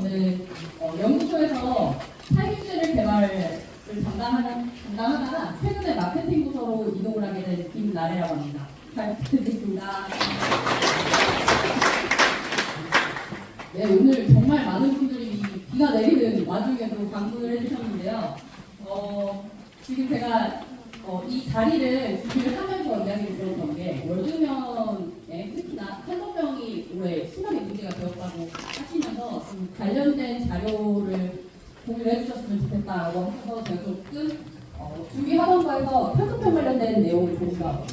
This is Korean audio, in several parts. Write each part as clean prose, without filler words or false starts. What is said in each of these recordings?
저는 연구소에서 살균제를 개발을 담당하다가 최근에 마케팅 부서로 이동을 하게 된 김나래라고 합니다. 잘 부탁드리겠습니다. 네, 오늘 정말 많은 분들이 비가 내리는 와중에도 방문을 해주셨는데요. 지금 제가 이 자리를 준비를 하면서 이야기를 들었던 게 월드면에 특히나 탄소병이 올해 심하게 문제가 되었다고 하시면서 좀 관련된 자료를 공유를 해주셨으면 좋겠다고 해서 제가 조금 준비하던 거에서 탄소병 관련된 내용을 조금 더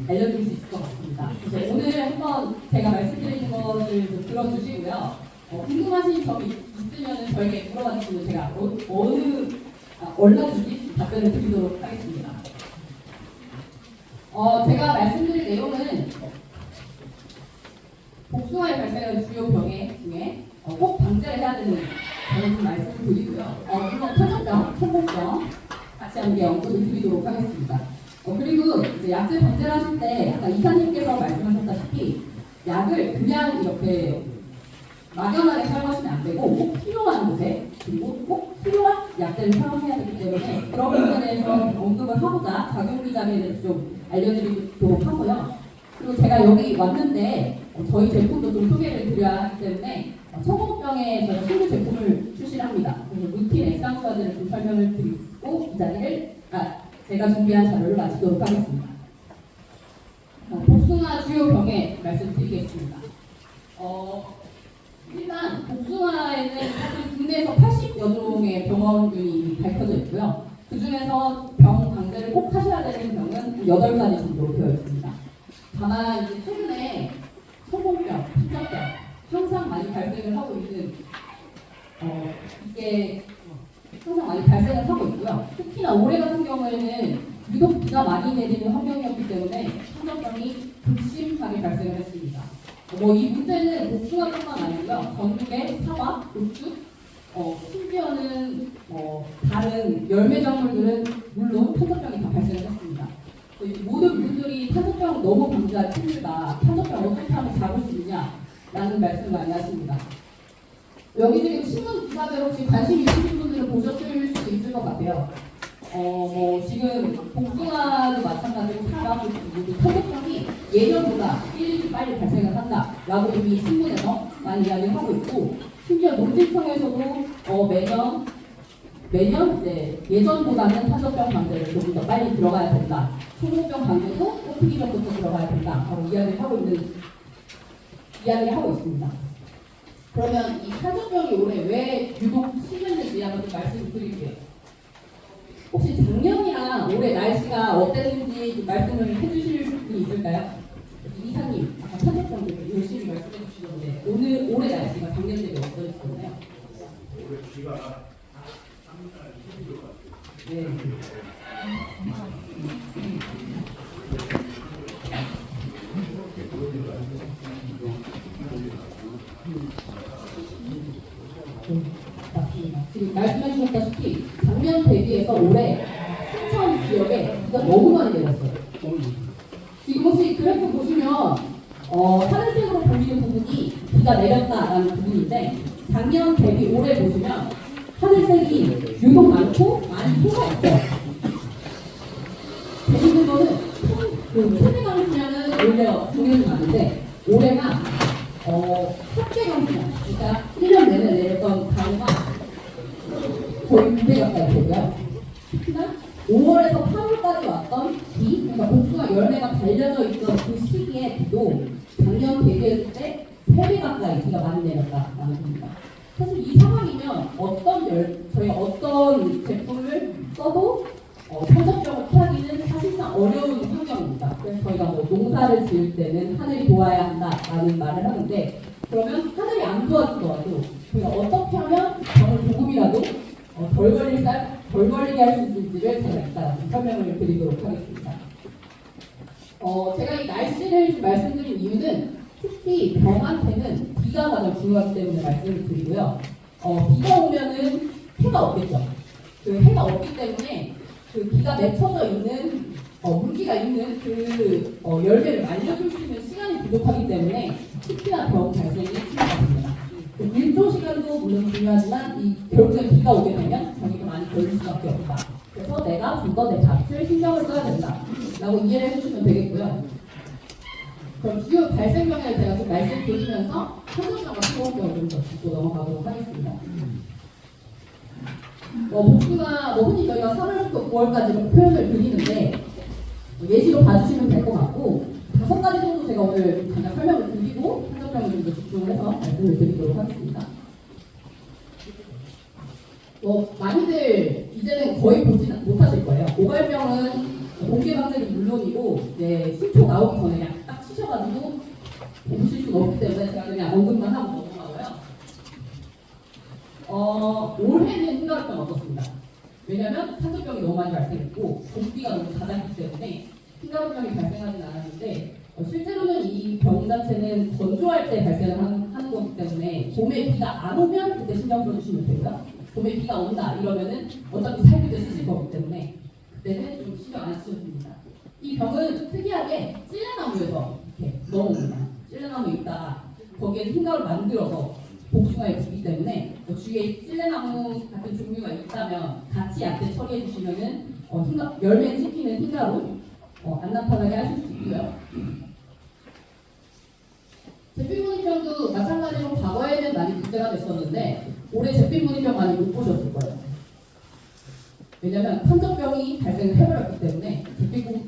알려드릴 수 있을 것 같습니다. 이제 오늘 한번 제가 말씀드리는 것을 좀 들어주시고요. 궁금하신 점이 있으면 저에게 물어봐 주시면 제가 얼마든지 답변을 드리도록 하겠습니다. 제가 말씀드릴 내용은 복숭아에 발생하는 주요 병해 중에 꼭 방제를 해야 되는 병을 좀 말씀드리고요. 물론 탄저병, 청복병 같이 함께 언급을 드리도록 하겠습니다. 그리고 이제 약제 방제를 하실 때 아까 이사님께서 말씀하셨다시피 약을 그냥 이렇게 막연하게 사용하시면 안 되고 꼭 필요한 곳에 그리고 꼭 필요한 약제를 사용해야 되기 때문에 그런 부분에 대해서 언급을 하고자 작용기장에 대해서 좀 알려드리도록 하고요. 그리고 제가 여기 왔는데 저희 제품도 좀 소개를 드려야 하기 때문에 청복병에 저희 신규 제품을 출시를 합니다. 그래서 루틴 액상수화제를 좀 설명을 드리고 이 자리를 제가 준비한 자료를 마치도록 하겠습니다. 복숭아 주요 병에 말씀드리겠습니다. 일단 복숭아에는 국내에서 80여 종의 병원균이 밝혀져 있고요. 그 중에서 병 방제를 꼭 하셔야 되는 병은 8가지 정도 되어 있습니다. 다만 이제 최근에 소공병, 피부병 항상 많이 발생을 하고 있는 이게 항상 많이 발생을 하고 있고요. 특히나 올해 같은 경우에는 유독 비가 많이 내리는 환경이었기 때문에 피부병이 극심하게 발생을 했습니다. 이 문제는 복숭아뿐만 아니고요. 전국의 사과, 고추, 심지어는 다른 열매 작물들은 물론 탄저병이 다 발생을 했습니다. 모든 분들이 탄저병 너무 방지하기 힘들다. 탄저병 어떻게 하면 잡을 수 있냐라는 말씀을 많이 하십니다. 여기 지금 신문 기사들 혹시 관심 있으신 분들은 보셨을 수도 있을 것 같아요. 지금 복숭아도 마찬가지로 사과, 고추, 탄저병이 예년보다 1일 빨리 발생을 한다라고 이미 신문에서 많이 이야기를 하고 있고, 심지어 농지청에서도 매년 이제 예전보다는 탄저병 방제를 조금 더 빨리 들어가야 된다. 청복병 방제도 꽃피기 전부터 들어가야 된다라고 이야기를 하고 있습니다. 그러면 이 탄저병이 올해 왜 유독 심했는지 한번 좀 말씀을 드릴게요. 혹시 작년이랑 올해 날씨가 어땠는지 좀 말씀을 해주실 분이 있을까요? 이사님, 아까 탄저병 열심히 말씀해 주시던데 올해 날씨가 작년 대비 어떠셨나요? 올해 비가 네. 맞습니다. 지금 말씀해 주셨다시피 작년 대비해서 올해 순천 지역에 비가 너무 많이 내렸어요. 지금 혹시 그래프 보시면 하늘색으로 보이는 부분이 비가 내렸다라는 부분인데 작년 대비 올해 보시면 하늘색이 유독 많고 많이 쏟아졌어요. 재밌는 거는 최대 강수량은 오히려 작년이 많은데 올해가 합계 강수량, 그러니까 1년 내내 내렸던 강우가 거의 2배 가까이 되고요. 특히나 5월에서 8월까지 왔던 비, 그러니까 복숭아 열매가 달려져 있던 그 시기에 비도 작년 대비했을 때 3배 가까이 비가 많이 내렸다라는 겁니다. 사실 이 상황이면 저희가 어떤 제품을 써도 탄저병을 피하기는 사실상 어려운 환경입니다. 그래서 저희가 농사를 지을 때는 하늘이 도와야 한다라는 말을 하는데, 그러면 하늘이 안 도와주더라도 저희가 어떻게 하면 병을 조금이라도 덜 걸리게 할 수 있을지를 제가 일단 설명을 드리도록 하겠습니다. 제가 이 날씨를 좀 말씀드린 이유는 특히 병한테는 비가 가장 중요하기 때문에 말씀을 드리고요. 비가 오면은 해가 없겠죠. 그 해가 없기 때문에 그 비가 맺혀져 있는 물기가 있는 그 열매를 말려줄 수 있는 시간이 부족하기 때문에 특히나 병 발생이 심하게 됩니다. 그 일조 시간 환경도 물론 중요하지만 이 결국엔 비가 오게 되면 병이 많이 걸릴 수밖에 없다. 그래서 내가 좀 더 내 밭을 신경을 써야 된다라고 이해를 해주시면 되겠고요. 그럼 주요 발생병을 제가 좀 말씀드리면서 환경병과 소원병을 좀 더 짚고 넘어가도록 하겠습니다. 복수가 흔히 저희가 3월부터 9월까지 표현을 드리는데 예시로 봐주시면 될 것 같고 5가지 정도 제가 오늘 잠깐 설명을 드리고 환경병을 좀 더 집중을 해서 말씀을 드리도록 하겠습니다. 많이들 이제는 거의 보지 못하실 거예요. 고갈병은 공개 방제는 물론이고 이제 신초 나오기 전에 그냥 딱 치셔가지고 보실 수가 없기 때문에 제가 그냥 언급만 하고 넘어가고요. 올해는 흰가루병 어떻습니다. 왜냐하면 탄저병이 너무 많이 발생했고 공기가 너무 잦았기 때문에 흰가루병이 발생하진 않았는데 실제로는 이 병 자체는 건조할 때 발생을 하는 거기 때문에 봄에 비가 안 오면 그때 신경 써주시면 되고요. 봄에 비가 온다 이러면은 어차피 살균 때 쓰실 거기 때문에 그때는 좀 신경 안 쓰셔도 됩니다. 이 병은 특이하게 찔레나무에서 이렇게 넘어옵니다. 찔레나무 있다가 거기에 흰가루 만들어서 복숭아에 주기 때문에 주위에 찔레나무 같은 종류가 있다면 같이 약재 처리해 주시면은 열매에 찍히는 흰가루 안 나타나게 하실 수 있고요. 잿빛무늬병도 마찬가지로 과거에는 많이 문제가 됐었는데 올해 잿빛무늬병 많이 못 보셨을 거예요. 왜냐하면 탄저병이 발생을 해버렸기 때문에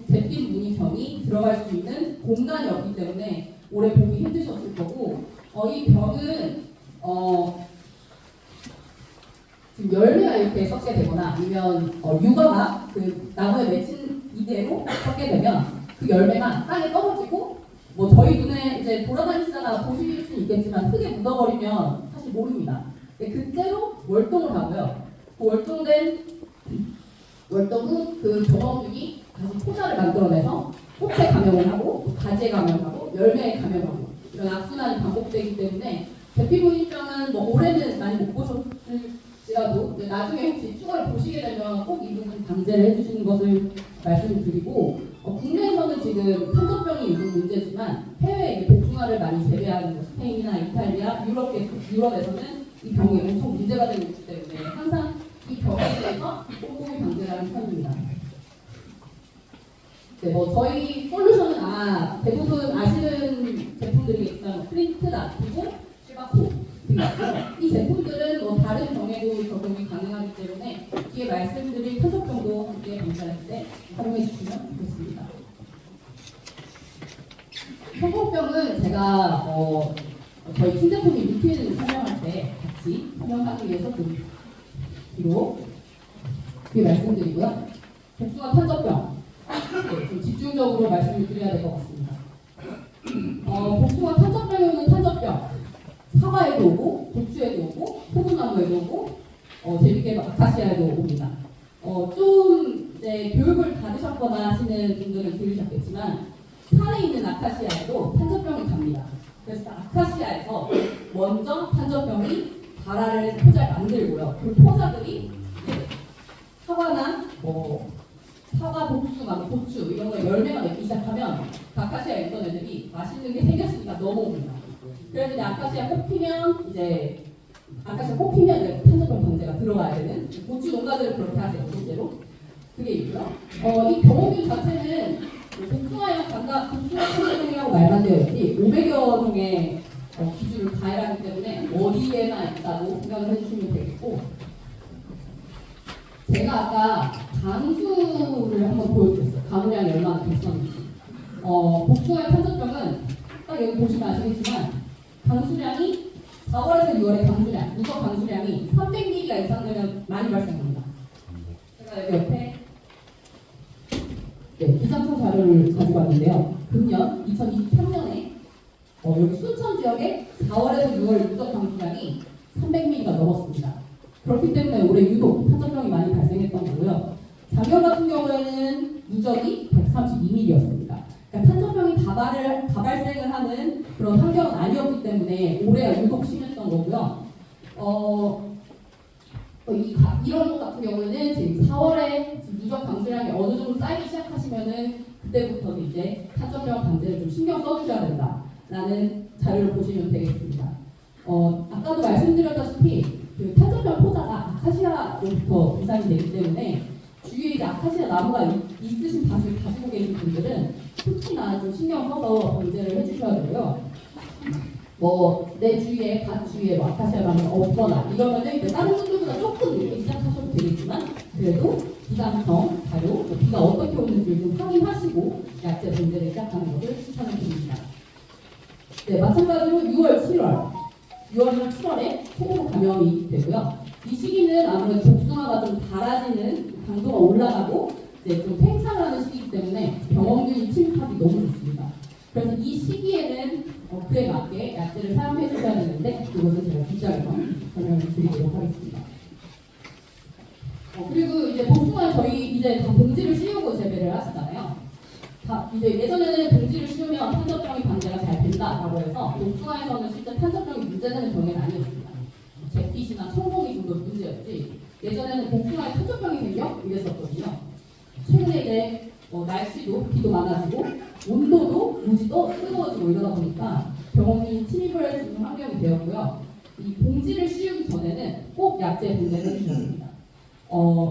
잿빛무늬병이 들어갈 수 있는 공간이 없기 때문에 올해 보기 힘드셨을 거고 이 병은 지금 열매가 이렇게 섞게 되거나 아니면 유가가 그 나무에 맺힌 이대로 섞게 되면 그 열매가 땅에 떨어지고 저희 눈에 이제 돌아다니시다가 보실 수는 있겠지만 흙에 묻어버리면 사실 모릅니다. 그때로 월동을 하고요. 그 월동 후 그 병원균이 다시 포자를 만들어내서 꽃에 감염을 하고 가지에 감염하고 열매에 감염하고 이런 악순환이 반복되기 때문에 잿빛무늬병은 올해는 많이 못 보셨을지라도 나중에 혹시 추가로 보시게 되면 꼭 이 부분 방제를 해주시는 것을 말씀드리고 국내에서는 지금 탄저병이 있는 문제지만 해외에 복숭아를 많이 재배하는 스페인이나 이탈리아, 유럽에서는 이 병이 엄청 문제가 되고 있기 때문에 항상 이 병에 대해서 꼼꼼히 방제를 하는 편입니다. 저희 솔루션은 대부분 아시는 제품들이겠지만 프린트 나티고 실바코 이 제품들은 다른 병에도 적용이 가능하기 때문에 뒤에 말씀드린 탄저병도 함께 방제할 때 활용해 주시면 좋겠습니다. 성공병은 제가 저희 신제품이 루틴을 설명할 때 같이 설명하기 위해서 좀 뒤로 말씀드리고요. 복숭아 탄저병 좀 집중적으로 말씀을 드려야 될 것 같습니다. 복숭아 탄저병에 오는 탄저병 사과에도 오고 고추에도 오고 포도나무에도 오고 재밌게도 아카시아에도 옵니다. 좀 이제 교육을 받으셨거나 하시는 분들은 들으셨겠지만 산에 있는 아카시아에도 탄저병이 갑니다. 그래서 아카시아에서 먼저 탄저병이 발화를 해서 포자를 만들고요. 그 포자들이 사과나 사과, 복숭아, 고추 이런 거 열매가 맺기 시작하면 아카시아에 있던 애들이 맛있는 게 생겼으니까 넘어옵니다. 그래서 이제 아카시아 꽃피면 아카시아 꽃피면 탄저병 방제가 들어가야 되는 고추 농가들은 그렇게 하세요. 실제로 그게 있고요. 이 병원균 자체는 복숭아용 복숭아 탄저병이라고 말만 되어 있지 500여 종의 기준을 가해하기 때문에 어디에나 있다고 생각을 해주시면 되겠고 제가 아까 강수를 한번 보여드렸어요. 가물량이 얼마나 됐었는지. 복숭아의 탄저병은 딱 여기 보시면 아시겠지만 강수량이 4월에서 6월의 강수량, 누적 강수량이 300ml가 이상 되면 많이 발생합니다. 제가 여기 옆에 기상청 자료를 가지고 왔는데요. 금년 2023년에 여기 순천 지역에 4월에서 6월 누적 강수량이 300ml가 넘었습니다. 그렇기 때문에 올해 유독 탄저병이 많이 발생했던 거고요. 작년 같은 경우에는 누적이 132ml였습니다. 그러니까 탄저병이 다발생을 하는 그런 환경은 아니었기 때문에 올해가 유독 심했던 거고요. 이런 것 같은 경우에는 지금 4월에 누적 강수량이 어느 정도 쌓이기 시작하시면은 그때부터 이제 탄저병 방제를 좀 신경 써주셔야 된다라는 자료를 보시면 되겠습니다. 아까도 말씀드렸다시피 그 탄저병 포자가 아카시아로부터 비상이 되기 때문에 주위에 이제 아카시아 나무가 있으신 밭을 가지고 계신 분들은 특히나 좀 신경 써서 방제를 해주셔야 되고요. 내 주위에 밭 주위에 아카시아 나무가 없거나 이러면은 이제 다른 분들보다 조금 늦게 시작하셔도 되겠지만 그래도 기상청 자료, 비가 어떻게 오는지 좀 확인하시고 약재 방제를 시작하는 것을 추천을 드립니다. 네, 마찬가지로 6월, 7월, 6월이나 7월에 소금 감염이 되고요. 이 시기는 아무래도 복숭아가 좀 달아지는 강도가 올라가고 이제 좀 팽창하는 시기이기 때문에 병원균 침입하기 너무 좋습니다. 그래서 이 시기에는 그에 맞게 약재를 사용해 주셔야 되는데 그것은 제가 뒷장에서 설명을 드리도록 하겠습니다. 그리고 이제 복숭아 저희 이제 다 봉지를 씌우고 재배를 하시잖아요. 이제 예전에는 봉지를 씌우면 탄저병이 방제가 잘 된다라고 해서 복숭아에서는 실제 탄저병이 문제되는 병은 아니었습니다. 잿빛이나 청봉이 좀 더 문제였지. 예전에는 복숭아에 탄저병이 생겨 이랬었거든요. 최근에 이제 날씨도 비도 많아지고 온도도 무지도 뜨거워지고 이러다 보니까 병원이 침입을 할 수 있는 환경이 되었고요. 이 봉지를 씌우기 전에는 꼭 약재 분해를 해주셔야 됩니다.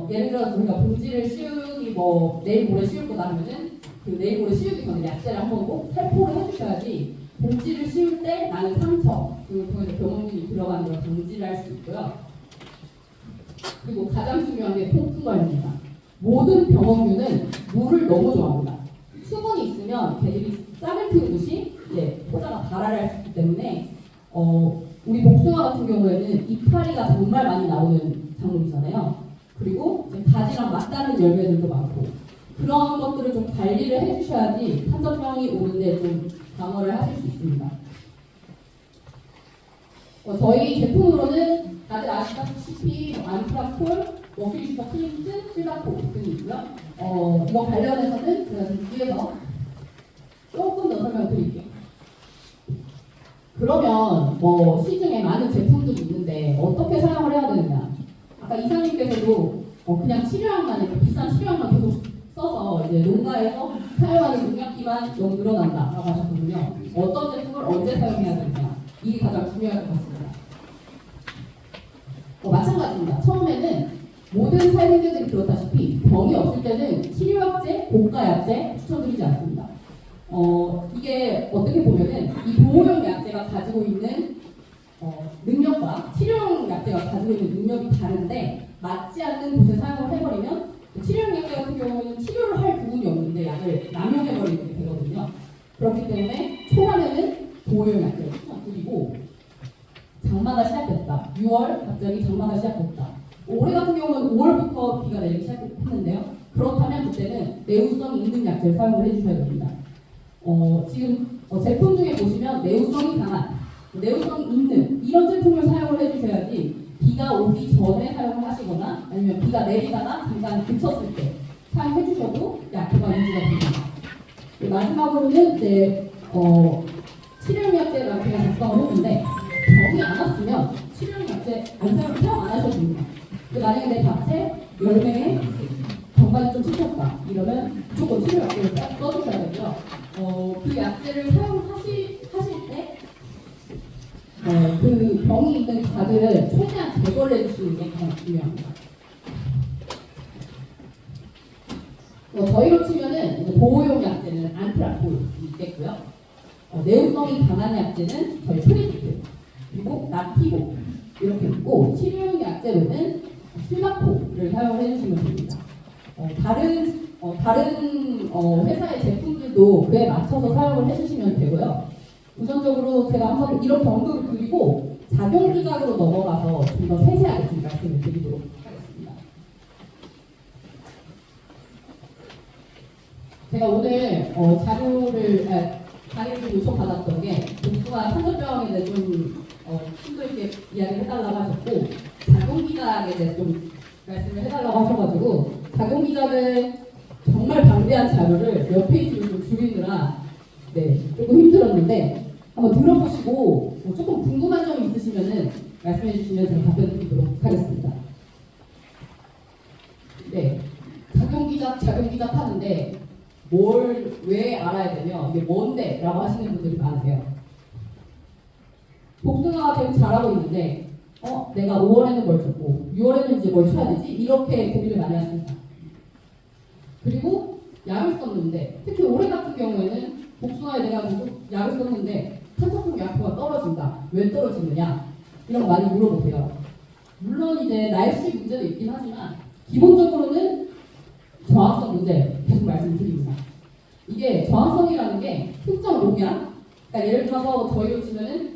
예를 들어서 우리가 봉지를 씌우기 내일 모레 씌울 거다 하면은 그 내일 모레 씌우기 전에 약재를 한번 꼭 살포를 해주셔야지 봉지를 씌울 때 나는 상처 그걸 통해서 병원균이 들어가는 걸 방지를 할 수 있고요. 그리고 가장 중요한 게 통풍 관리입니다. 모든 병원균은 물을 너무 좋아합니다. 수분이 있으면 걔들이 싹을 틔우듯이 이제 포자가 발화를 할 수 있기 때문에 우리 복숭아 같은 경우에는 이파리가 정말 많이 나오는 작물이잖아요. 그리고 이제 가지랑 맞닿는 열매들도 많고 그런 것들을 좀 관리를 해주셔야지 탄저병이 오는데 좀 방어를 하실 수 있습니다. 저희 제품으로는 다들 아시다시피 안프라콜, 머큐리슈터 클린트, 실바코 등이 있고요. 이거 관련해서는 제가 좀 뒤에서 조금 더 설명드릴게요. 그러면 시중에 많은 제품들이 있는데 어떻게 사용을 해야 되느냐? 아까 이사님께서도 그냥 치료약만 이렇게 비싼 치료약만 계속 써서 이제 농가에서 사용하는 농약비만 너무 늘어난다라고 하셨거든요. 어떤 제품을 언제 사용해야 되느냐? 이게 가장 중요할 것 같습니다. 마찬가지입니다. 처음에는 모든 살균제들이 그렇다시피 병이 없을 때는 치료약제, 고가약제 추천드리지 않습니다. 이게 어떻게 보면은 이 보호용 약제가 가지고 있는 능력과 치료용 약제가 가지고 있는 능력이 다른데 맞지 않는 곳에 사용을 해버리면 치료용 약제 같은 경우는 치료를 할 부분이 없는데 약을 남용해버리게 되거든요. 그렇기 때문에 초반에는 보호용 약제를 추천드리고 장마가 시작됐다. 6월 갑자기 장마가 시작됐다. 올해 같은 경우는 5월부터 비가 내리기 시작했는데요. 그렇다면 그때는 내우성 있는 약제를 사용을 해주셔야 됩니다. 지금 제품 중에 보시면 내우성이 강한, 내우성이 있는 이런 제품을 사용을 해주셔야지 비가 오기 전에 사용을 하시거나 아니면 비가 내리다가 잠깐 그쳤을 때 사용해 주셔도 약효가 유지가 됩니다. 마지막으로는 이제 치료용 약제를 제가 작성을 했는데 병이 안 왔으면 치료용 약제 사용 안 하셔도 됩니다. 만약에 내 밭에 열매에 병관이 좀 씹혔다 이러면 무조건 치료 약제를 써주셔야 되고요. 그 약제를 사용하실 때 그 병이 있는 가드를 최대한 제거를 해주시는 게 가장 중요합니다. 저희로 치면은 이제 보호용 약제는 안트라콜이 있겠고요. 내용성이 강한 약제는 저희 프리트 그리고 나티보 이렇게 있고 치료용 약제로는 실바코를 사용을 해주시면 됩니다. 다른 회사의 제품들도 그에 맞춰서 사용을 해주시면 되고요. 우선적으로 제가 항상 이렇게 언급을 드리고 작용기작으로 넘어가서 좀 더 세세하게 좀 말씀을 드리도록 하겠습니다. 제가 오늘 자료를 요청받았던 게 복숭아 탄저병에 대해 좀 힘들게 이야기를 해달라고 하셨고 작용기작에 대해 좀 말씀을 해달라고 하셔가지고 작용기작을 정말 방대한 자료를 몇 페이지로 좀 줄이느라 조금 힘들었는데 한번 들어보시고 조금 궁금한 점이 있으시면은 말씀해 주시면 제가 답변 드리도록 하겠습니다. 작용기작 하는데 왜 알아야 되며 이게 뭔데? 라고 하시는 분들이 많으세요. 복숭아가 되게 잘하고 있는데 내가 5월에는 뭘 쳤고 6월에는 이제 뭘 쳐야 되지? 이렇게 고민을 많이 하십니다. 그리고 약을 썼는데 특히 올해 같은 경우에는 복숭아에 내가 약을 썼는데 탄저성 약효가 떨어진다. 왜 떨어지느냐? 이런 거 많이 물어보세요. 물론 이제 날씨 문제도 있긴 하지만 기본적으로는 저항성 문제 계속 말씀드립니다. 이게 저항성이라는 게 특정 농약, 그러니까 예를 들어서 저희로 치면은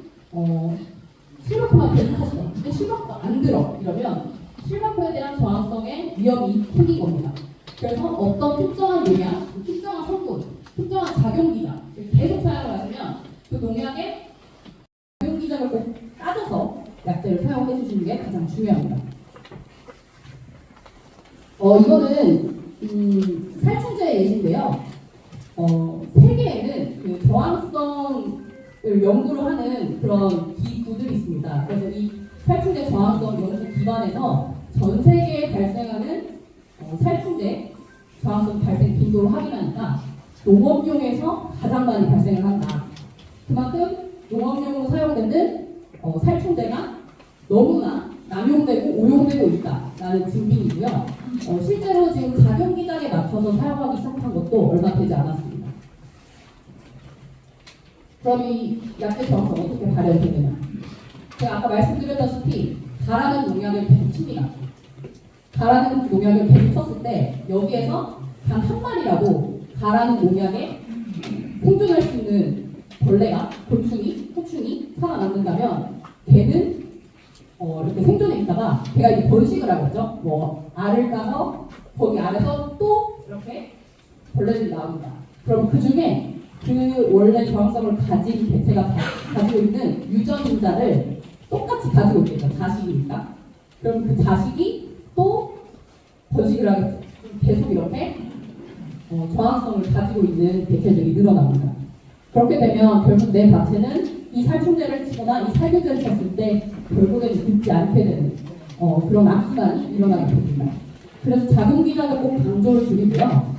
실버코만 계속 하시죠. 근데 실버코가 안 들어 이러면 실버코에 대한 저항성의 위험이 생긴 겁니다. 그래서 어떤 특정한 농약, 특정한 성분, 특정한 작용기장 계속 사용을 하시면 그 농약의 작용기장을 꼭 따져서 약제를 사용해 주시는 게 가장 중요합니다. 이거는 살충제 예시인데요. 세계에는 그 저항성을 연구를 하는 그런 기구들이 있습니다. 그래서 이 살충제 저항성 연구 기반에서 전 세계에 발생하는 살충제 저항성 발생 빈도를 확인하니까 농업용에서 가장 많이 발생을 한다. 그만큼 농업용으로 사용되는 살충제가 너무나 남용되고 오용되고 있다라는 증빙이고요. 실제로 지금 작용기장에 맞춰서 사용하기 시작한 것도 얼마 되지 않았습니다. 그럼 이 약제 저항성 어떻게 발현되느냐? 제가 아까 말씀드렸다시피 가라는 농약을 계속 칩니다. 가라는 농약을 계속 쳤을 때 여기에서 단 한 마리라도 가라는 농약에 생존할 수 있는 벌레가, 곤충이, 호충이 살아남는다면 걔는 이렇게 생존해 있다가 걔가 이제 번식을 하겠죠. 뭐 알을 까서 거기 알에서 또 이렇게 벌레들이 나옵니다. 그럼 그 중에 그 원래 저항성을 가진 개체가 가지고 있는 유전자를 똑같이 가지고 있겠죠. 자식이니까. 그럼 그 자식이 또 번식을 하겠죠. 계속 이렇게 저항성을 가지고 있는 개체들이 늘어납니다. 그렇게 되면 결국 내 자체는 이 살충제를 치거나 이 살균제를 쳤을 때 결국에는 죽지 않게 되는 그런 악순환이 일어나게 됩니다. 그래서 작용기장을 꼭 강조를 드리고요.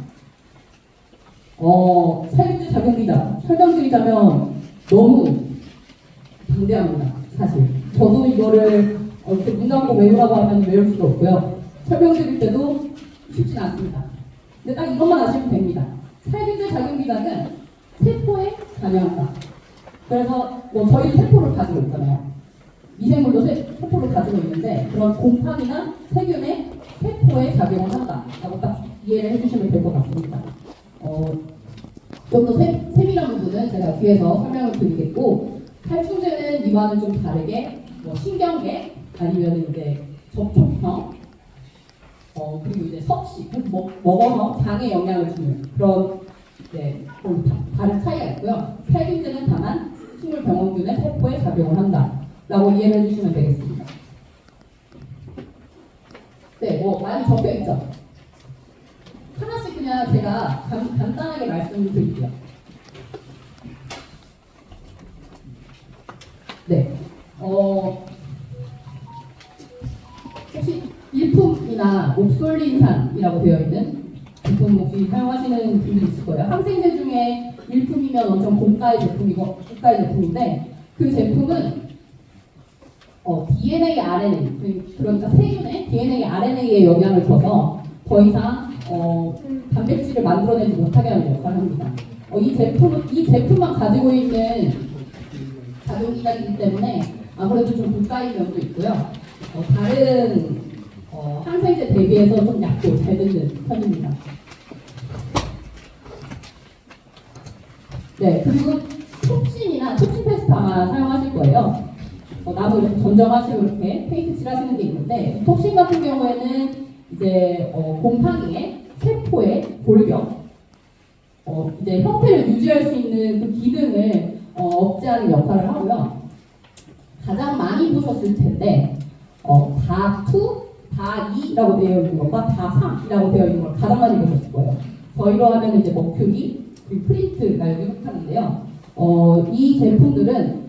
살균제 작용기장 설명드리자면 너무 방대합니다. 사실 저도 이거를 이렇게 눈 감고 외우라고 하면 외울 수도 없고요. 설명드릴 때도 쉽진 않습니다. 근데 딱 이것만 아시면 됩니다. 살균제 작용기장은 세포에 관여한다. 그래서 뭐 저희 세포를 가지고 있잖아요. 미생물도 세포를 가지고 있는데 그런 곰팡이나 세균의 세포에 작용을 한다라고 딱 이해를 해주시면 될 것 같습니다. 좀 더 세밀한 부분은 제가 뒤에서 설명을 드리겠고 살충제는 이와는 좀 다르게 뭐 신경계 아니면 이제 접촉형 그리고 이제 섭식 먹어서 장에 영향을 주는 그런 좀 다른 차이가 있고요. 살균제는 다만 식물 병원균의 세포에 작용을 한다라고 이해를 해주시면 되겠습니다. 네, 뭐 많이 적혀 있죠. 하나씩 그냥 제가 간단하게 말씀드릴게요. 네, 혹시 일품이나 옥솔린산이라고 되어 있는 제품 혹시 사용하시는 분들 있을 거예요. 항생제 중에 일품이면 엄청 고가의 제품인데 그 제품은 DNA, RNA 그러니까 세균의 DNA, RNA에 영향을 줘서 더 이상 단백질을 만들어내지 못하게 하는 역할을 합니다. 이 제품만 가지고 있는 작용기장이기 때문에 아무래도 좀 고가의 면도 있고요. 다른 항생제 대비해서 좀 약도 잘 듣는 편입니다. 네, 그리고 톡신이나 톡신 페스트 아마 사용하실 거예요. 나무 이렇게 전정하시고 이렇게 페인트 칠하시는 게 있는데 톡신 같은 경우에는 이제 곰팡이의 세포의 골격, 이제 형태를 유지할 수 있는 그 기능을 억제하는 역할을 하고요. 가장 많이 보셨을 텐데 다2, 다2라고 되어 있는 것과 다3이라고 되어 있는 걸 가장 많이 보셨을 거예요. 저희로 하면 이제 머큐리, 그리고 프린트가 여기 속하는데요. 이 제품들은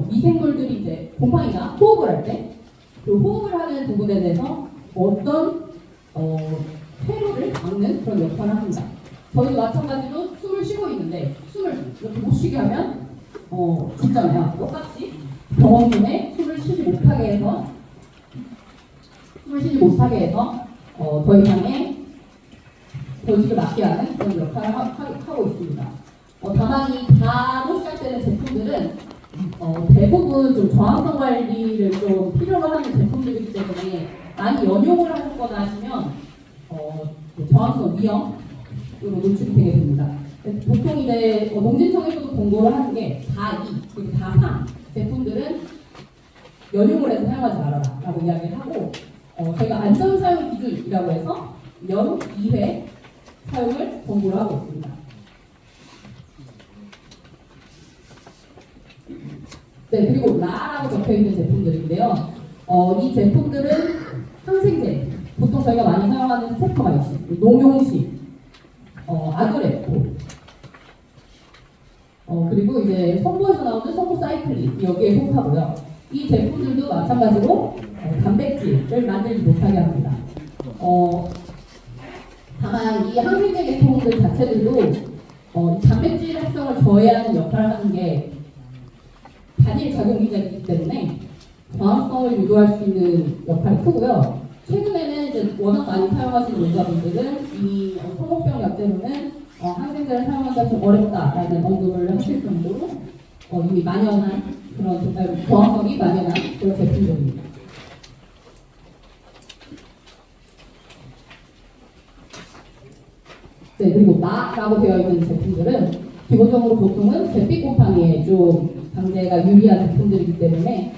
미생물들이 이제 곰팡이가 호흡을 할 때 그 호흡을 하는 부분에 대해서 어떤 퇴로를 막는 그런 역할을 합니다. 저희도 마찬가지로 숨을 쉬고 있는데 숨을 이렇게 못 쉬게 하면 죽잖아요. 똑같이 병원 중에 숨을 쉬지 못하게 해서 더 이상의 번식을 막게 하는 그런 역할을 하고 있습니다. 다만 이 다로 시작되는 제품들은 대부분 좀 저항성 관리를 좀 필요로 하는 제품들이기 때문에 많이 연용을 하거나 하시면 저항성 위험으로 노출이 되게 됩니다. 보통 이제 농진청에서도 공고를 하는 게 다 2, 그리고 다 3 제품들은 연용을 해서 사용하지 말아라라고 이야기를 하고 저희가 안전 사용 기준이라고 해서 연 2회 사용을 권고를 하고 있습니다. 네, 그리고 라라고 적혀 있는 제품들인데요. 이 제품들은 항생제, 보통 저희가 많이 사용하는 스테프마이신, 농용식, 아그레포, 그리고 이제 성보에서 나오는 성보사이클린 여기에 속하고요. 이 제품들도 마찬가지로 단백질을 만들지 못하게 합니다. 다만 이 항생제 제품들 자체들도 단백질 합성을 저해하는 역할을 하는 게 단일 작용 기제이기 때문에 저항성을 유도할 수 있는 역할이 크고요. 최근에는 이제 워낙 많이 사용하시는 농가분들은 이 소모병 약재로는 항생제를 사용하기가 좀 어렵다라는 언급을 하실 정도로 이미 만연한 그런 저항성이 만연한 그런 제품들입니다. 네, 그리고 마라고 되어 있는 제품들은 기본적으로 보통은 잿빛 곰팡이에 좀 방제가 유리한 제품들이기 때문에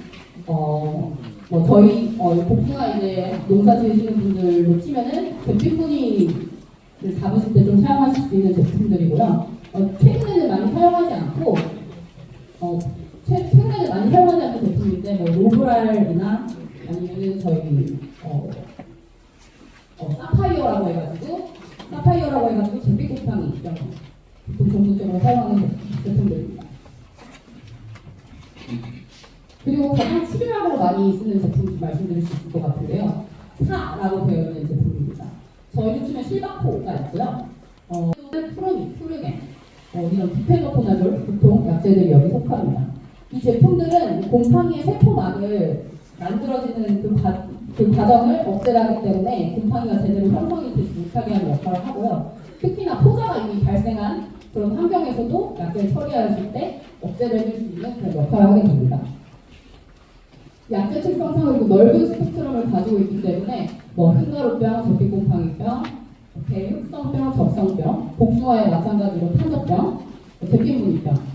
저희 복숭아 이제 농사 지으시는 분들로 치면은 잿빛 무늬를 잡으실 때 좀 사용하실 수 있는 제품들이고요. 최근에는 많이 사용하지 않고 최근에는 많이 사용하지 않는 제품인데 로브랄이나 아니면은 저희 사파이어라고 해가지고 잿빛 곰팡이 보통 전문적으로 사용하는 제품들입니다. 그리고 가장 치료약으로 많이 쓰는 제품 말씀드릴 수 있을 것 같은데요. 사라고 되어 있는 제품입니다. 저희는 치면 실바코가 있고요. 프로니, 프루겐, 이런 디페노코나졸 보통 약재들이 여기 속합니다. 이 제품들은 곰팡이의 세포막을 만들어지는 그 과정을 억제하기 때문에 곰팡이가 제대로 형성이 되지 못하게 하는 역할을 하고요. 특히나 포자가 이미 발생한 그런 환경에서도 약재를 처리하였을 때 억제를 해줄 수 있는 그런 역할을 하게 됩니다. 약재 특성상으로 넓은 스펙트럼을 가지고 있기 때문에 흰가루병, 잿빛곰팡이병, 대흑성병, 적성병, 복숭아에 마찬가지로 탄저병, 잿빛무늬병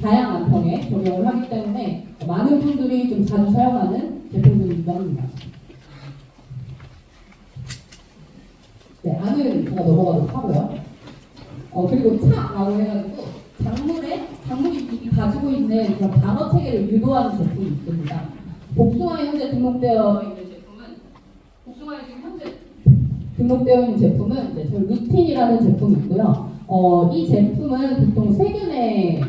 다양한 병에 적용을 하기 때문에 많은 분들이 좀 자주 사용하는 제품들이기도 합니다. 네, 안은 제가 넘어가도록 하고요. 그리고 차라고 해가지고 작물이 가지고 있는 그런 방어 체계를 유도하는 제품이 있습니다. 복숭아에 현재 등록되어 있는 제품은 이제 저희 루틴이라는 제품이 있고요. 이 제품은 보통 세균을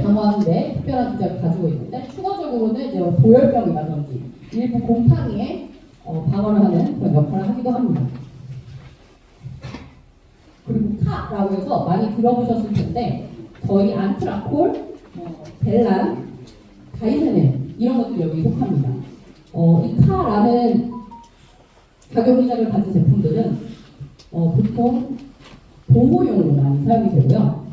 방어하는데 특별한 기제를 가지고 있는데 추가적으로는 이제 보열병이라든지 일부 곰팡이에 방어를 하는 그런 역할을 하기도 합니다. 그리고 타라고 해서 많이 들어보셨을 텐데 저희 안트라콜, 벨란, 다이세넨 이런 것들이 여기 속합니다. 이 타라는 작용기작을 가진 제품들은 보통 보호용으로 많이 사용이 되고요.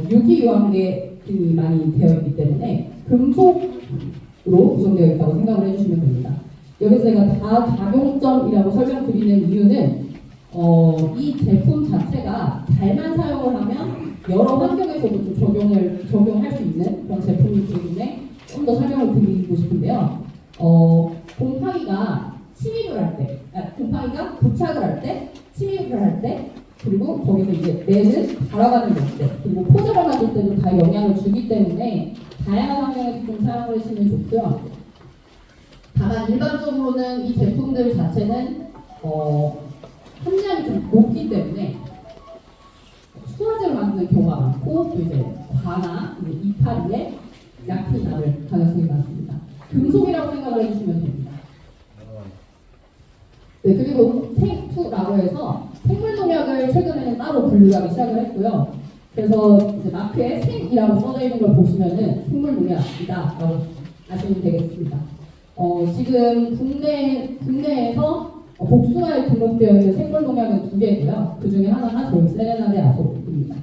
유기유황계이 많이 되어 있기 때문에 금속으로 구성되어 있다고 생각을 해주시면 됩니다. 여기서 제가 다작용점이라고 설명드리는 이유는 이 제품 자체가 잘만 사용을 하면 여러 환경에서도 좀 적용할 수 있는 그런 제품이기 때문에 좀 더 설명을 드리고 싶은데요. 곰팡이가 부착을 할 때, 침입을 할 때, 그리고 거기서 이제 내는 발화관을 넣을 때, 그리고 포자를 만들 때도 다 영향을 주기 때문에 다양한 환경에서 좀 사용을 하시면 좋고요. 다만 일반적으로는 이 제품들 자체는 함량이 좀 높기 때문에 수화제로 만드는 경우가 많고 또 이제 과나 이파리에 약품이 나올 가능성이 많습니다. 금속이라고 생각을 해주시면 됩니다. 네, 그리고 생투라고 해서 생물농약을 최근에는 따로 분류하기 시작을 했고요. 그래서 이제 마크에 생이라고 써져 있는 걸 보시면은 생물 농약이다라고 아시면 되겠습니다. 지금 국내에서 복숭아에 등록되어 있는 생물 농약은 2개고요. 그 중에 하나가 저희 세레나데 아소입니다.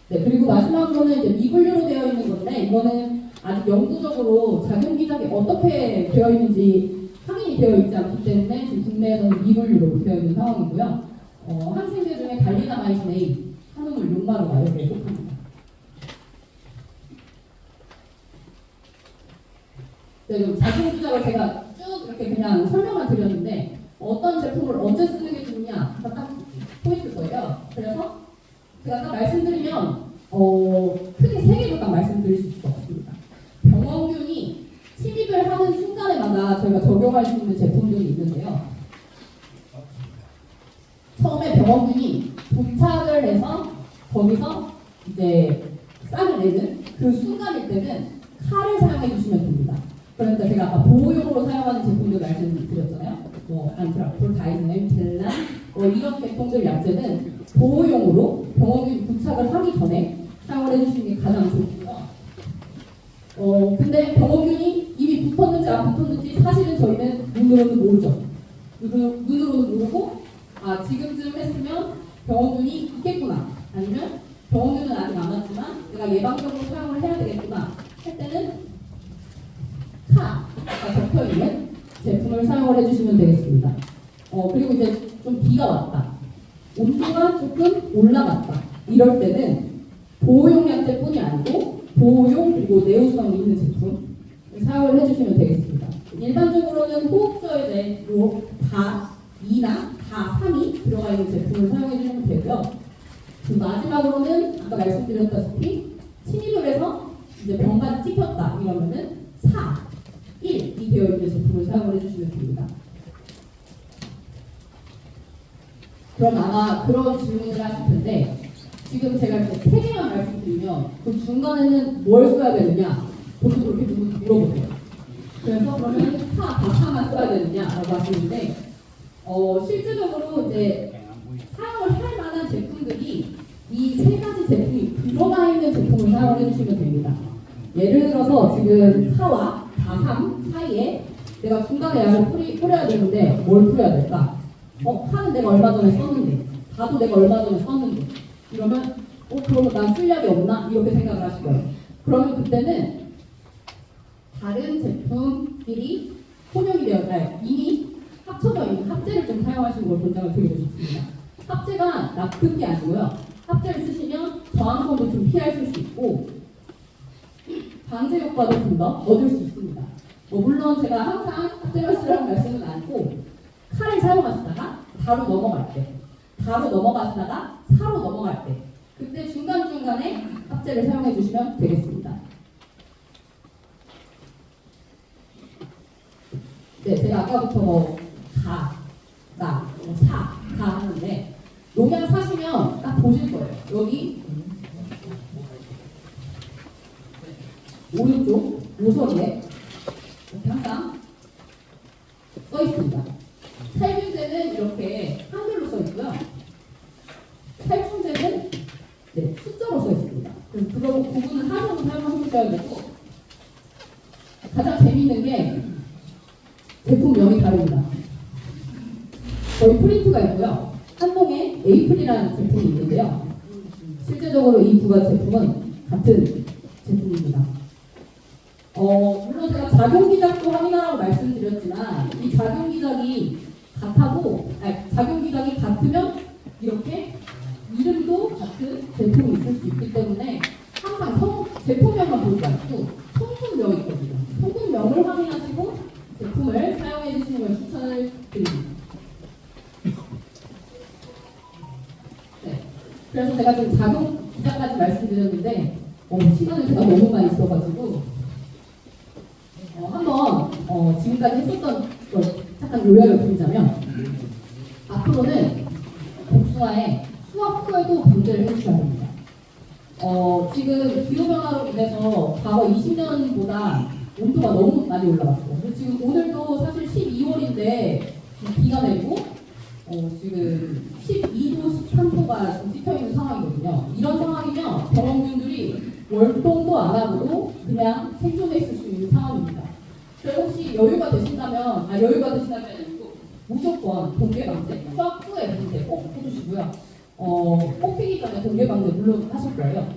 네, 그리고 마지막으로는 이제 미분류로 되어 있는 건데 이거는 아직 영구적으로 작용 기작이 어떻게 되어 있는지 확인이 되어 있지 않기 때문에 지금 국내에서는 미분류로 되어 있는 상황이고요. 항생제 중에 달리나마이신 A, 한우물 용마루가 여기에 속합니다. 네, 그럼 작용 기작을 제가 쭉 이렇게 그냥 설명을 드렸는데 어떤 제품을 언제 쓰는 게 좋냐 딱 포인트고요. 그래서 제가 딱 말씀드리면 크게 3개로 딱 말씀드릴 수 있을 것 같습니다. 병원균이 침입을 하는 순간에마다 저희가 적용할 수 있는 제품들이 있는데요. 처음에 병원균이 도착을 해서 거기서 이제 싹을 내는 그 순간일 때는 칼을 사용해 주시면 됩니다. 그러니까 제가 아까 보호용으로 사용하는 제품들 말씀드렸잖아요. 뭐 안트라폴, 다이즈넴, 델란 이런 제품들 약제는 보호용으로 병원균 부착을 하기 전에 사용을 해주시는 게 가장 좋고요. 근데 병원균이 이미 붙었는지 안 붙었는지 사실은 저희는 눈으로는 모르죠. 눈으로는 모르고 지금쯤 했으면 병원균이 있겠구나 아니면 병원균은 아직 안 왔지만 내가 예방적으로 사용을 해야 되겠구나 할 때는 카가 적혀있는 제품을 사용을 해주시면 되겠습니다. 그리고 이제 좀 비가 왔다. 온도가 조금 올라갔다. 이럴 때는 보호용 약제뿐이 아니고 보호용 그리고 내우성이 있는 제품 사용을 해주시면 되겠습니다. 일반적으로는 호흡저에대로 다 2나 다 3이 들어가 있는 제품을 사용해 주시면 되고요. 그 마지막으로는 아까 말씀드렸다시피 침입을 해서 이제 병만 찍혔다 이러면은 4, 1이 되어 있는 제품을 사용을 해주시면 됩니다. 그럼 아마 그런 질문을 하실 텐데 지금 제가 이렇게 3개만 말씀드리면 그 중간에는 뭘 써야 되느냐 보통 그렇게 물어보세요. 그래서 그러면 다 4만 써야 되느냐라고 하시는데 실질적으로 이제 사용을 할 만한 제품들이 이 3가지 제품이 들어가 있는 제품을 사용을 해주시면 됩니다. 예를 들어서 지금 4와 4, 3 사이에 내가 중간에 약을 뿌려야 되는데 뭘 뿌려야 될까? 파는 내가 얼마 전에 썼는데, 다도 내가 얼마 전에 썼는데, 이러면 그러면 난 쓸 약이 없나? 이렇게 생각을 하실 거예요. 그러면 그때는 다른 제품끼리 혼용이 되어 이미 합쳐져 있는 합제를 좀 사용하시는 걸 권장을 드리고 싶습니다. 합제가 나쁜 게 아니고요. 합제를 쓰시면 저항성도 좀 피하실 수 있고 방제 효과도 좀 더 얻을 수 있습니다. 물론 제가 항상 합제를 쓰라는 말씀은 아니고 칼을 사용하시다가 바로 넘어갈 때, 바로 넘어가시다가 사로 넘어갈 때, 그때 중간중간에 합제를 사용해 주시면 되겠습니다. 네, 제가 아까부터 다 하는데 농약 사시면 딱 보실 거예요. 여기 오른쪽 모서리에 이렇게 항상 써 있습니다. 살균제는 이렇게 한글로 써 있고요. 살충제는 숫자로 써 있습니다. 그래서 그거 부분은 한으로 사용하셔야 되고 가장 재미있는 게 제품명이 다릅니다. 저희 프린트가 있고요. 한동에 에이프릴이라는 제품이 있는데요. 실제적으로 이 두 가지 제품은 같은 제품입니다. 물론 제가 작용기작도 확인하라고 말씀드렸지만 이 작용기작이 같으면 이렇게 이름도 같은 제품이 있을 수 있기 때문에 항상 제품명만 보지 않고 성분명이 있거든요. 성분명을 확인하시고 제품을 사용해 주시는 걸 추천을 드립니다. 네. 그래서 제가 지금 작용기작까지 말씀드렸는데 시간을 제가 너무 많이 써가지고 한번 지금까지 했었던 걸 잠깐 요약을 드리자면 앞으로는 복숭아에 수확 후에도 방제를 해주셔야 됩니다. 지금 기후변화로 인해서 과거 20년보다 온도가 너무 많이 올라갔어요. 그래서 지금 오늘도 사실 12월인데 비가 내리고 지금 12도, 13도가 찍혀 있는 상황이거든요. 이런 상황이면 병원균들이 월동도 안 하고 그냥 생존해 있을 수 있는 상황입니다. 그래서 혹시 여유가 되신다면 아니고 무조건 동계방제, 수학 후에 문제 꼭 해주시고요. 뽑히기 전에 동계방제 물론 하실 거예요.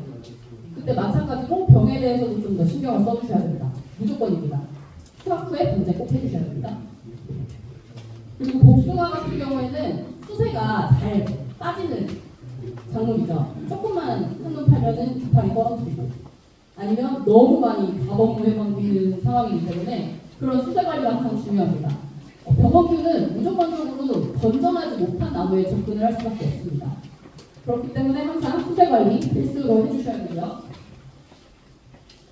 그때 마찬가지로 병에 대해서도 좀 더 신경을 써주셔야 됩니다. 무조건입니다. 수학 후에 문제 꼭 해주셔야 됩니다. 그리고 복숭아 같은 경우에는 수세가 잘 빠지는 작물이죠. 조금만 한눈 팔면은 주파리 떨어지고 아니면 너무 많이 가범무에 넘기는 상황이기 때문에 그런 수세 관리가 항상 중요합니다. 병원균은 무조건적으로 건전하지 못한 나무에 접근을 할 수밖에 없습니다. 그렇기 때문에 항상 수세 관리 필수로 해주셔야 되고요.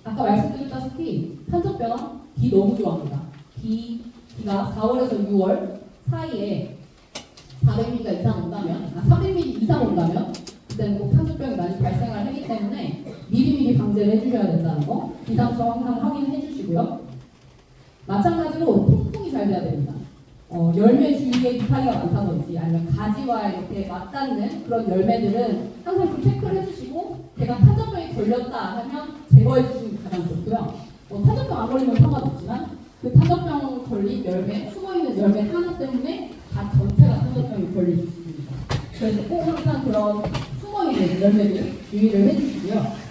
아까 말씀드렸다시피 탄저병 비 너무 좋아합니다. 비가 4월에서 6월 사이에 400mm 이상 온다면, 300mm 이상 온다면 그때는 꼭 탄저병이 많이 발생을 하기 때문에 미리미리 방제를 해주셔야 된다는 거 기상청 항상 확인해 주시고요. 마찬가지로 통풍이 잘 돼야 됩니다. 열매 주위에 이파리가 많다든지 아니면 가지와 이렇게 맞닿는 그런 열매들은 항상 좀 체크를 해주시고 제가 탄저병이 걸렸다 하면 제거해 주시는 게 가장 좋고요. 탄저병 안 걸리면 상관없지만 그 탄저병 걸린 열매, 숨어있는 열매 하나 때문에 다 전체가 탄저병이 걸릴 수 있습니다. 그래서 꼭 항상 그런 숨어있는 열매들 유의를 해주시고요.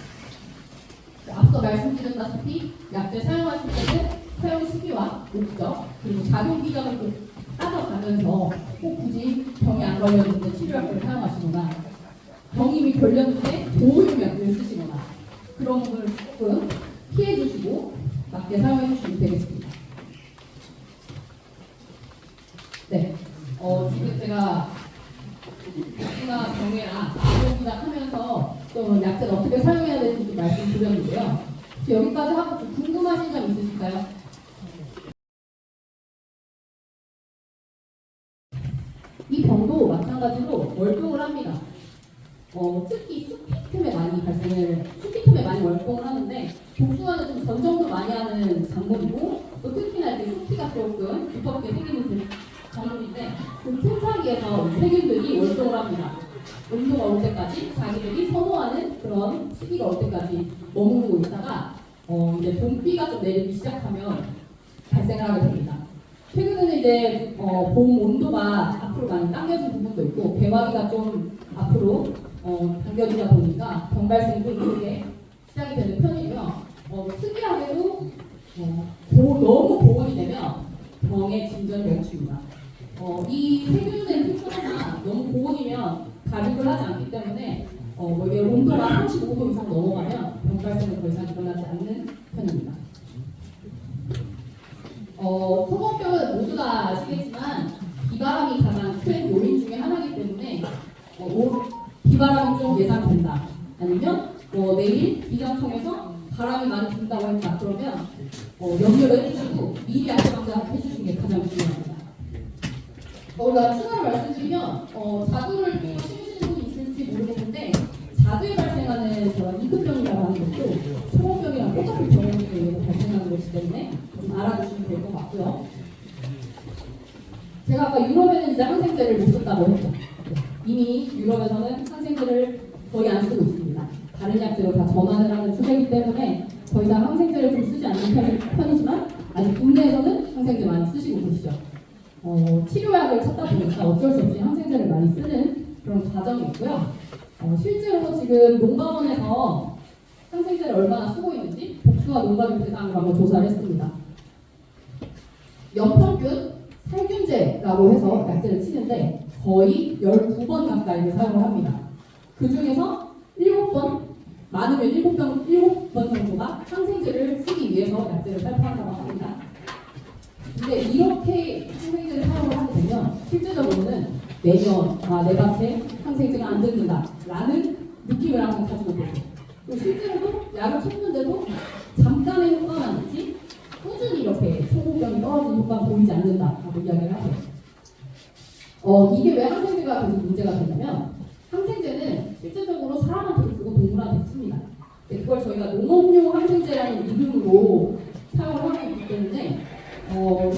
앞서 말씀드렸다시피 약제 사용하실 때는 사용 시기와 목적 그리고 작용 기간을 꼭 따져가면서 꼭 굳이 병이 안 걸렸는데 치료약을 사용하시거나 병이 이미 걸렸는데 보호용약을 쓰시거나 그런 부분을 조금 피해 주시고 맞게 사용해 주시면 되겠습니다. 네, 지금 제가 복숭아 병해랑 작용기작 하면서 좀 약제를 어떻게 사용해야 되는지 좀 말씀드렸는데요. 혹시 여기까지 하고 좀 궁금하신 점 있으실까요? 이 병도 마찬가지로 월동을 합니다. 특히 숲이 틈에 많이 월동을 하는데 복숭아는 좀 전정도 많이 하는 작물이고 또 특히나 이렇게 숲이가 조금 두껍게 생기는 작물인데 그 틈사이에서 세균들이 월동을 합니다. 온도가 올 때까지 자기들이 선호하는 그런 시기가 올 때까지 머무르고 있다가 이제 봄비가 좀 내리기 시작하면 발생을 하게 됩니다. 최근에는 이제 봄 온도가 앞으로 많이 당겨진 부분도 있고 개화기가 좀 앞으로 당겨지다 보니까 병 발생도 이렇게 시작이 되는 편이고요. 특이하게도 너무 고온이 되면 병의 진전이 멈춥니다. 이 세균의 특성상 너무 고온이면 가륙을 하지 않기 때문에 이게 온도가 35도 이상 넘어가면 병 발생은 더 이상 일어나지 않는 편입니다. 소금병은 모두 다 아시겠지만 비바람이 가장 큰 요인 중에 하나이기 때문에 비바람이 좀 예상된다 아니면 내일 기상청에서 바람이 많이 분다고 했다 그러면 염려를 해주시고 미리 안전방자 해주시는 게 가장 중요합니다. 우리가 추가로 말씀드리면 자두를 심으시는 분이 있을지 모르겠는데 자두에 발생하는 그런 이급병이라고 하는 것도 소금병이랑 똑같은 병원에 의해서 발생하는 것이기 때문에 좀 알아두시면 될 것 같고요. 제가 아까 유럽에는 이제 항생제를 못 썼다고 했죠. 이미 유럽에서는 항생제를 거의 안 쓰고 있습니다. 다른 약제로 다 전환을 하는 추세이기 때문에 더 이상 항생제를 좀 쓰지 않는 편이지만 아직 국내에서는 항생제 많이 쓰시고 계시죠. 치료약을 찾다 보니까 어쩔 수 없이 항생제를 많이 쓰는 그런 과정이 있고요. 실제로 지금 농가원에서 항생제를 얼마나 쓰고 있는지 복숭아 농가들 대상으로 한번 조사를 했습니다. 연평균 살균제라고 해서 약제를 치는데 거의 12번 가까이를 사용을 합니다. 그 중에서 7번, 많으면 7번 정도가 항생제를 쓰기 위해서 약제를 살포한다고 합니다. 근데 이렇게 항생제를 사용을 하게 되면 실제적으로는 매년 내가 제 항생제가 안 듣는다 라는 느낌을 항상 가지고 계세요. 실제로도 약을 찾는데도 잠깐의 효과만 있지 꾸준히 이렇게 소고병이 떨어지는 효과가 보이지 않는다라고 이야기를 하세요. 이게 왜 항생제가 계속 문제가 되냐면 항생제는 실제적으로 사람한테도 쓰고 동물한테도 씁니다. 그걸 저희가 농업용 항생제라는 이름으로 사용을 하고 있기 때문에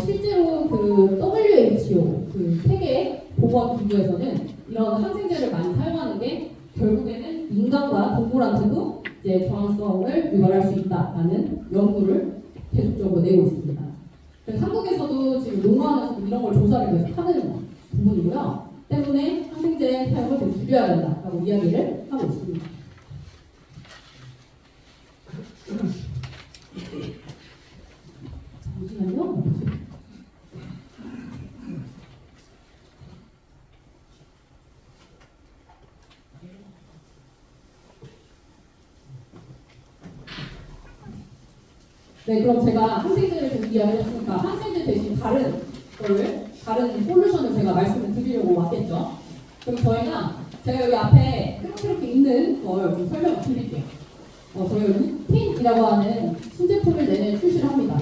실제로 그 WHO 그 세계 보건기구 연구에서는 이런 항생제를 많이 사용하는 게 결국에는 인간과 동물한테도 이제 저항성을 유발할 수 있다라는 연구를 계속적으로 내고 있습니다. 그래서 한국에서도 지금 농어원에서 이런 걸 조사를 계속 하는 부분이고요. 때문에 항생제 사용을 좀 줄여야 된다라고 이야기를 하고 있습니다. 잠시만요. 네, 그럼 제가 항생제를 좀 이야기했으니까 항생제 대신 다른 솔루션을 제가 말씀을 드리려고 왔겠죠. 그럼 제가 여기 앞에 이렇게 있는 걸 좀 설명을 드릴게요. 저희가 루틴이라고 하는 신제품을 내년 출시를 합니다.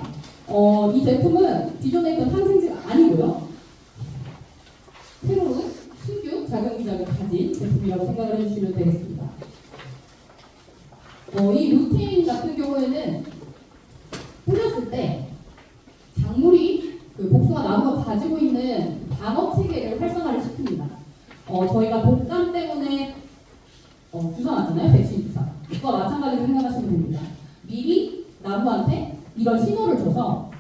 이 제품은 기존에 있던 항생제가 아니고요. 새로운 신규 작용기작을 가진 제품이라고 생각을 해주시면 되겠습니다. 이 루틴 같은 경우에는 뿌렸을 때 작물이 그 복숭아 나무가 가지고 있는 방어 체계를 활성화를 시킵니다. 저희가 독감 때문에 주사 맞잖아요. 백신 주사. 그거와 마찬가지로 생각하시면 됩니다. 미리 나무한테 이런 신호를 줘서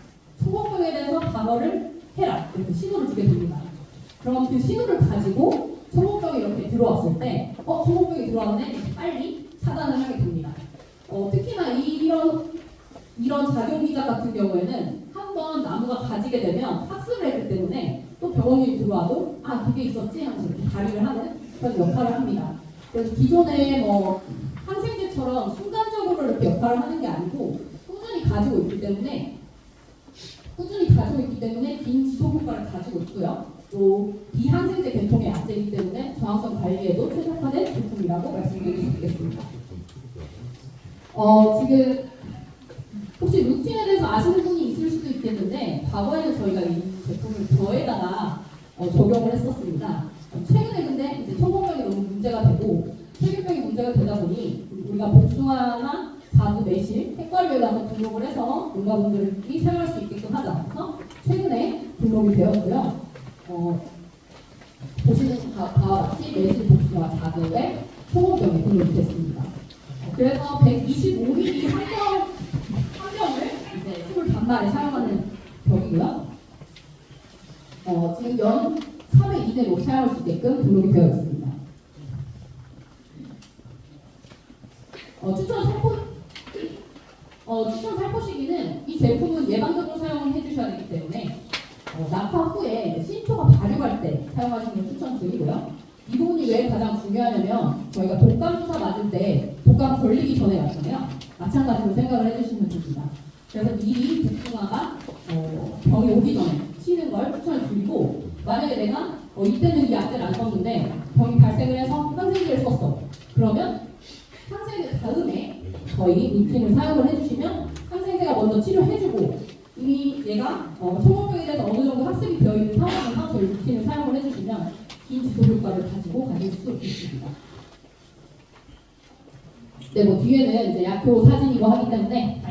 소금병에 대해서 방어를 해라. 이렇게 신호를 주게 됩니다. 그럼 그 신호를 가지고 소금병이 이렇게 들어왔을 때 소금병이 들어왔네? 빨리 차단을 하게 됩니다. 특히나 이런 작용기작 같은 경우에는 한번 나무가 가지게 되면 학습을 했기 때문에 또 병원이 들어와도 그게 있었지 하면서 이렇게 발휘를 하는 그런 역할을 합니다. 그래서 기존의 항생제처럼 순간적으로 이렇게 역할을 하는 게 아니고 꾸준히 가지고 있기 때문에 긴 지속 효과를 가지고 있고요. 또 비항생제 계통의 약제이기 때문에 저항성 관리에도 최적화된 제품이라고 말씀드릴 수 있겠습니다. 지금 혹시 루틴에 대해서 아시는 분이 있을 수도 있겠는데 과거에는 저희가 이 제품을 저에다가 적용을 했었습니다. 최근에 근데 이제 초보병이 너무 문제가 되고 폐기병이 문제가 되다 보니 우리가 복숭아나 자두, 매실, 핵과류에다 한번 등록을 해서 농가분들이 사용할 수 있게끔 하자. 그래서 최근에 등록이 되었고요. 보시는 바와 같이 매실, 복숭아, 자두에 초보병이 등록이 됐습니다. 그래서 125ml 한 병을 이제 20단말에 사용하는 벽이고요. 지금 연 3회 이내로 사용할 수 있게끔 등록이 되어 있습니다. 추천 살포 시기는 이 제품은 예방적으로 사용을 해주셔야 되기 때문에 낙하 후에 신초가 발육할 때 사용하시는 걸 추천드리고요. 이 부분이 왜 가장 중요하냐면 저희가 독감 주사 맞을 때 독감 걸리기 전에 맞잖아요. 마찬가지로 생각을 해주시면 됩니다. 그래서 미리 복숭아가 병이 오기 전에 치는 걸 추천을 드리고 만약에 내가 이때는 이 약제를 안 썼는데 병이 발생을 해서 항생제를 썼어. 그러면 항생제 다음에 저희 루틴을 사용을 해주시면 항생제가 먼저 치료해주고 이미 얘가 소금병에 대해서 어느 정도 학습이 되어 있는 상황에서 저희 루틴을 사용을 해주시면 긴 지속 효과를 가질 수 있습니다. 네, 뒤에는 이제 약효 사진이고 하기 때문에